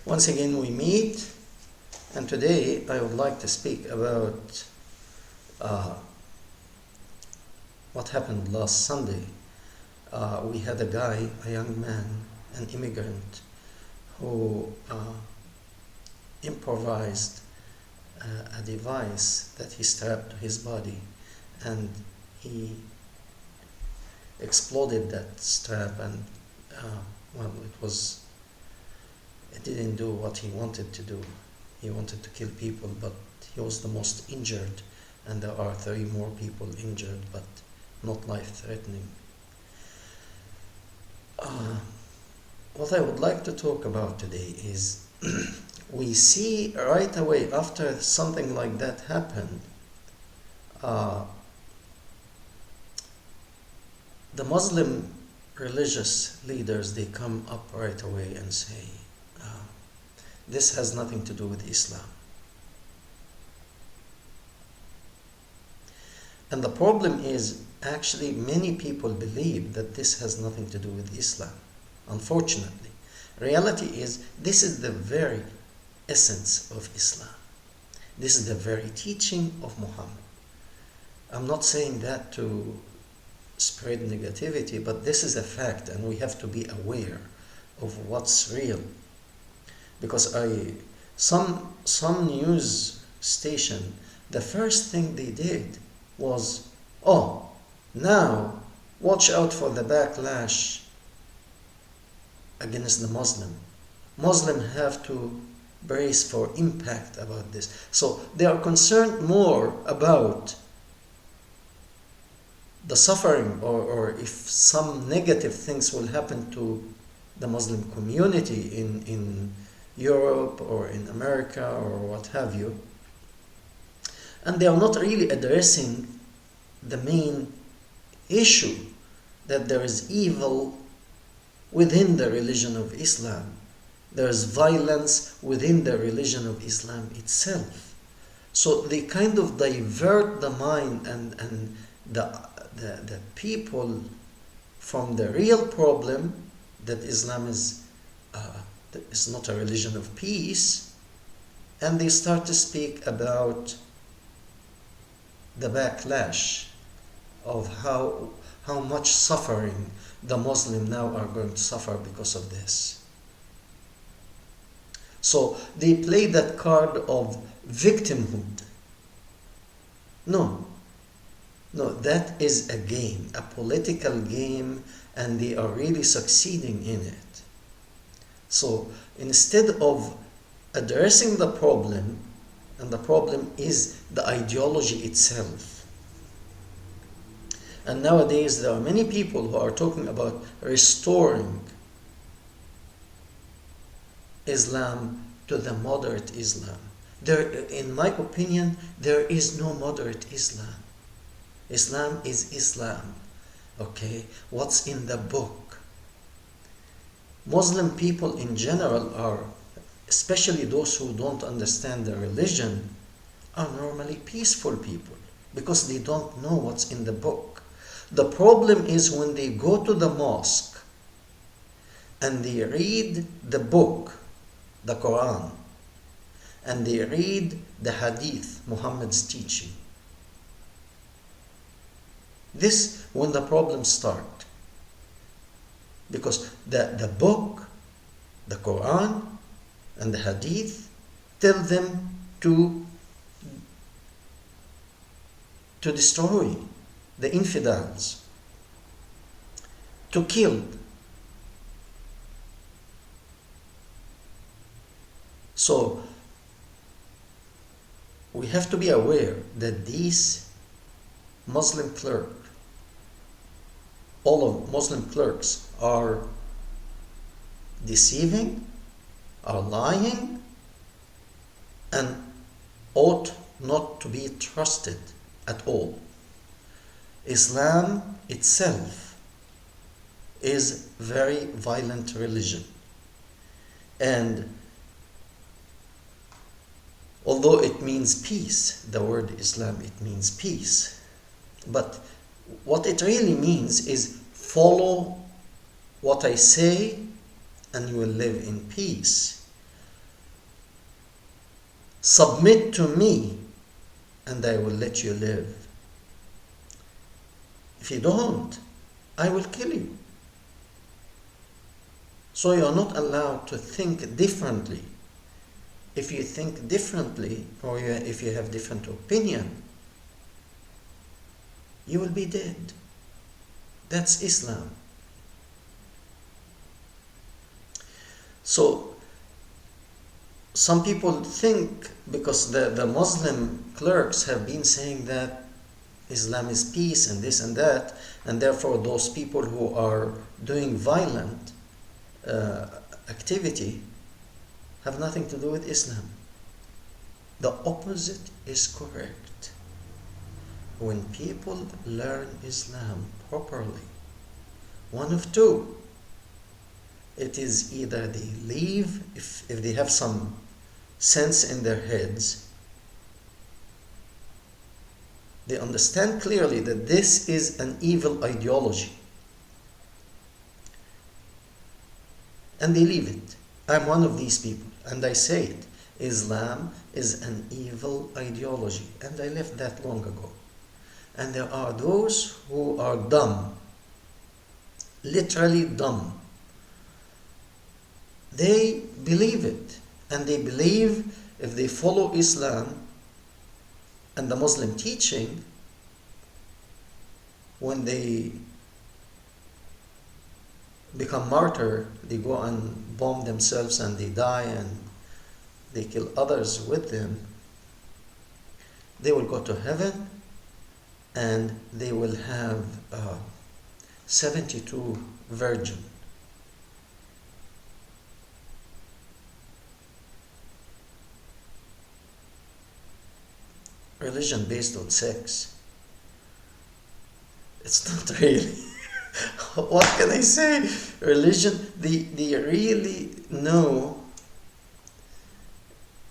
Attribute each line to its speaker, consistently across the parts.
Speaker 1: Once again we meet, and today I would like to speak about what happened last Sunday. We had a guy, a young man, an immigrant, who improvised a device that he strapped to his body, and he exploded that strap, and it didn't do what he wanted to do. He wanted to kill people, but he was the most injured, and there are 3 more people injured, but not life-threatening. What I would like to talk about today is we see right away after something like that happened, the Muslim religious leaders, they come up right away and say, this has nothing to do with Islam. And the problem is, actually, many people believe that this has nothing to do with Islam. Unfortunately, reality is, this is the very essence of Islam. This is the very teaching of Muhammad. I'm not saying that to spread negativity, but this is a fact, and we have to be aware of what's real. Because some news station, the first thing they did was, now watch out for the backlash against the Muslim. Muslims have to brace for impact about this. So they are concerned more about the suffering or if some negative things will happen to the Muslim community in Europe or in America or what have you. And they are not really addressing the main issue, that there is evil within the religion of Islam. There is violence within the religion of Islam itself. So they kind of divert the mind and the people from the real problem, that Islam is not a religion of peace, and they start to speak about the backlash of how much suffering the Muslims now are going to suffer because of this. So they play that card of victimhood. No, that is a game, a political game, and they are really succeeding in it. So instead of addressing the problem, and the problem is the ideology itself. And nowadays there are many people who are talking about restoring Islam to the moderate Islam. In my opinion, there is no moderate Islam. Islam is Islam. Okay? What's in the book? Muslim people in general are, especially those who don't understand the religion, are normally peaceful people because they don't know what's in the book. The problem is when they go to the mosque and they read the book, the Quran, and they read the Hadith, Muhammad's teaching. This when the problems start. Because the book, the Quran, and the Hadith tell them to destroy the infidels, to kill. So we have to be aware that these Muslim clerks, all of Muslim clerks, are deceiving, are lying, and ought not to be trusted at all. Islam itself is a very violent religion, and although it means peace, the word Islam, it means peace, but what it really means is follow what I say and you will live in peace. Submit to me and I will let you live. If you don't, I will kill you. So you are not allowed to think differently. If you think differently, or if you have different opinion, you will be dead. That's Islam. So some people think, because the Muslim clerks have been saying that Islam is peace and this and that, and therefore those people who are doing violent activity have nothing to do with Islam. The opposite is correct. When people learn Islam properly, one of two: it is either they leave, if they have some sense in their heads, they understand clearly that this is an evil ideology, and they leave it. I'm one of these people, and I say it. Islam is an evil ideology, and I left that long ago. And there are those who are dumb, literally dumb. They believe it, and they believe if they follow Islam and the Muslim teaching, when they become martyr, they go and bomb themselves and they die and they kill others with them, they will go to heaven and they will have 72 virgins. Religion based on sex. It's not really. What can I say? Religion, they really know.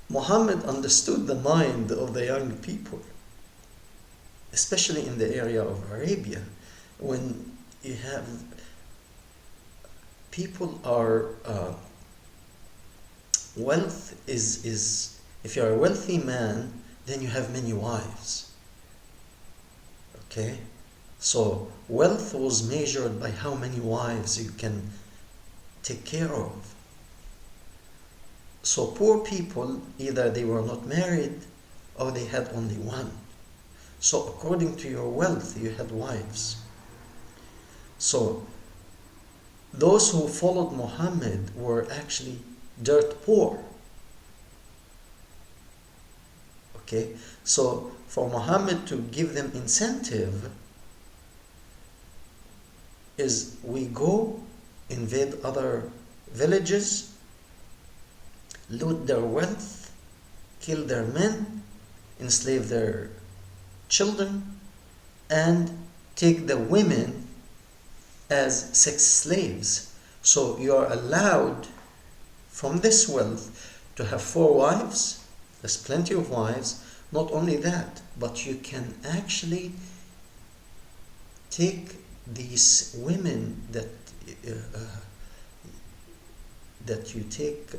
Speaker 1: Muhammad understood the mind of the young people, especially in the area of Arabia, when you have people are wealth is if you're a wealthy man, then you have many wives. Okay? So wealth was measured by how many wives you can take care of. So poor people, either they were not married or they had only one. So according to your wealth, you had wives. So those who followed Muhammad were actually dirt poor. Okay? So for Muhammad to give them incentive is we go invade other villages, loot their wealth, kill their men, enslave their children, and take the women as sex slaves. So you are allowed from this wealth to have 4 wives. There's plenty of wives. Not only that, but you can actually take these women that you take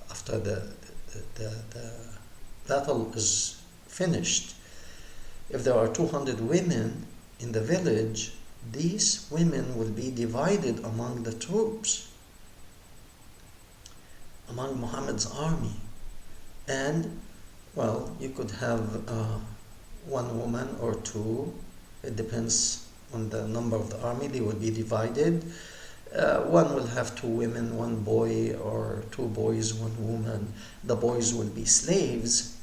Speaker 1: after the battle is finished. If there are 200 women in the village, these women will be divided among the troops, among Muhammad's army. And, well, you could have 1 woman or 2. It depends on the number of the army. They will be divided. One will have 2 women, 1 boy, or 2 boys, 1 woman. The boys will be slaves.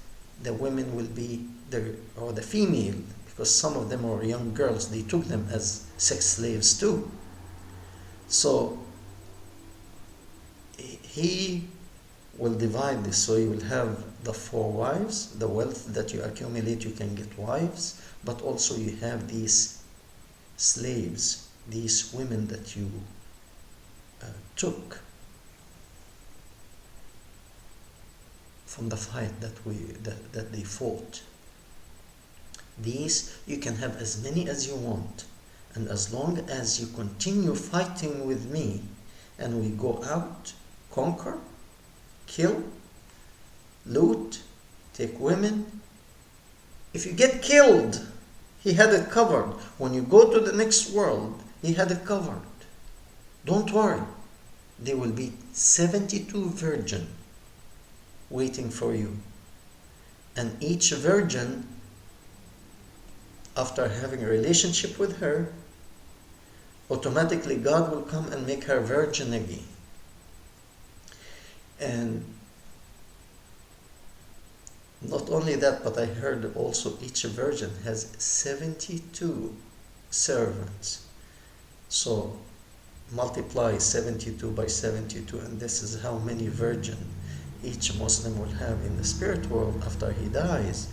Speaker 1: The women will be the female, because some of them are young girls. They took them as sex slaves too. So he will divide this. So you will have the 4 wives. The wealth that you accumulate, you can get wives, but also you have these slaves, these women that you took from the fight that they fought. These you can have as many as you want, and as long as you continue fighting with me and we go out, conquer, kill, loot, take women. If you get killed, he had it covered. When you go to the next world, he had it covered. Don't worry. There will be 72 virgin waiting for you. And each virgin, after having a relationship with her, automatically God will come and make her virgin again. And not only that, but I heard also each virgin has 72 servants. So multiply 72 by 72, and this is how many virgin each Muslim will have in the spirit world after he dies.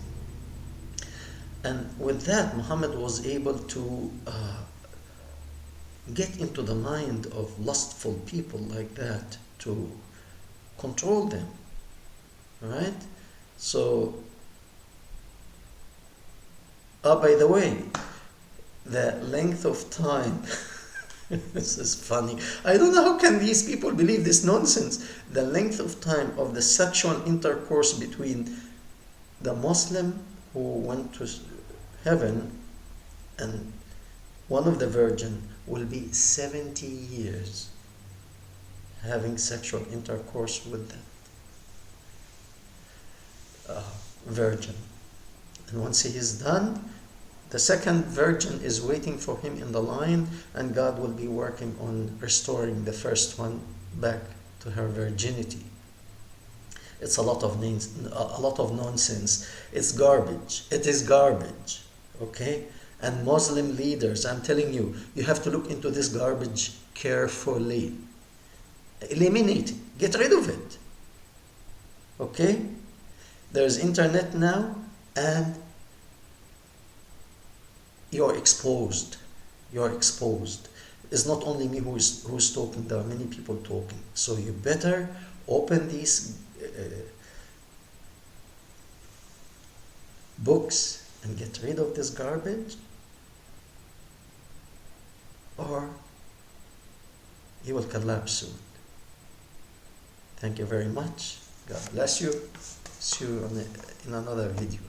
Speaker 1: And with that, Muhammad was able to get into the mind of lustful people like that, to control them, right? So, by the way, the length of time, this is funny. I don't know how can these people believe this nonsense. The length of time of the sexual intercourse between the Muslim who went to heaven and one of the virgin will be 70 years having sexual intercourse with that virgin. And once he is done, the second virgin is waiting for him in the line, and God will be working on restoring the first one back to her virginity. It's a lot of nonsense. It's garbage. It is garbage. Okay? And Muslim leaders, I'm telling you, you have to look into this garbage carefully. Eliminate it. Get rid of it. Okay? There's internet now, and you're exposed. You're exposed. It's not only me who's talking. There are many people talking. So you better open these books and get rid of this garbage, or you will collapse soon. Thank you very much. God bless you. See you in another video.